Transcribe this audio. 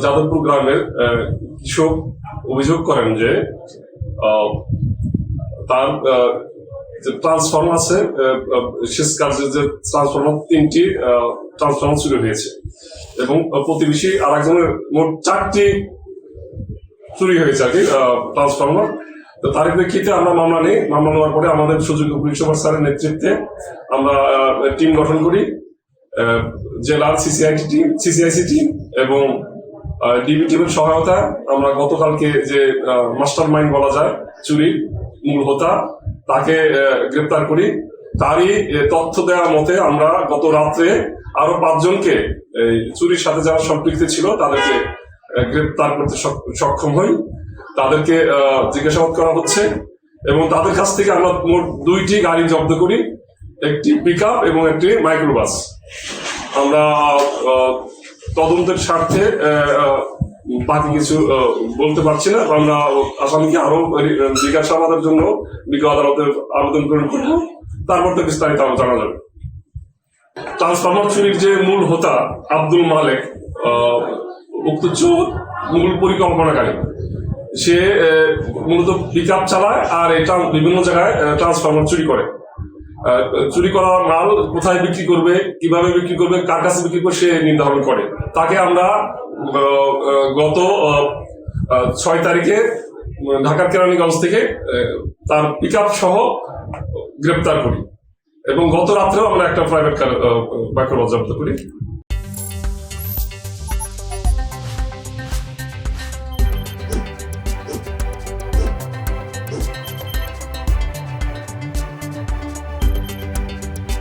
যাদবপুর গ্রামের কৃষক অভিযোগ করেন যে তার যে ট্রান্সফর্মার আছে, শেষ কার্যের যে ট্রান্সফর্মার 3টি ট্রান্সফর্মার চুরি হয়েছে এবং প্রতিবেশী আর একজনের মোট 4টি চুরি হয়েছে আর কি ট্রান্সফর্মার। তো তার প্রেক্ষিতে আমরা মামলা নিই। মামলা নেওয়ার পরে আমাদের সুযোগ্য পুলিশ সুপার স্যারের নেতৃত্বে আমরা টিম গঠন করি, জেলার সিসিআইসি টিম এবং ডিবি টিমের সহায়তা। আমরা গতকালকে যে মাস্টার মাইন্ড বলা যায় চুরির মূল হোতা, তাকে গ্রেপ্তার করি। তারই তথ্য দেওয়া মতে আমরা গত রাত্রে আরো 5 জনকে চুরির সাথে যারা সম্পৃক্ত ছিল তাদেরকে গ্রেপ্তার করতে সক্ষম হই। তাদেরকে জিজ্ঞাসাবাদ করা হচ্ছে এবং তাদের কাছ থেকে আমরা মোট 2টি গাড়ি জব্দ করি, একটি পিকআপ এবং একটি মাইক্রোবাস। আমরা তদন্তের স্বার্থে বাকি কিছু বলতে পারছি না। আমরা আসামিকে আরো জিজ্ঞাসাবাদের জন্য বিজ্ঞ আদালতে আবেদন করব, তারপর তো বিস্তারিত জানা যাবে। ট্রান্সফর্মার চুরির যে মূল হোতা আব্দুল মালেক, উক্ত চোর মূল পরিকল্পনাকারী। সে মূলত পিকআপ চালায় আর এটা বিভিন্ন জায়গায় ট্রান্সফর্মার চুরি করে। চুরি করা মাল কোথায় বিক্রি করবে, কিভাবে বিক্রি করবে, কার কাছে বিক্রি করবে সে নির্ধারণ করে। তাকে আমরা গত 6 তারিখে ঢাকার কেরানীগঞ্জ থেকে তার পিকআপ সহ গ্রেপ্তার করি এবং গত রাত্রেও আমরা একটা প্রাইভেট কার জব্দ করি।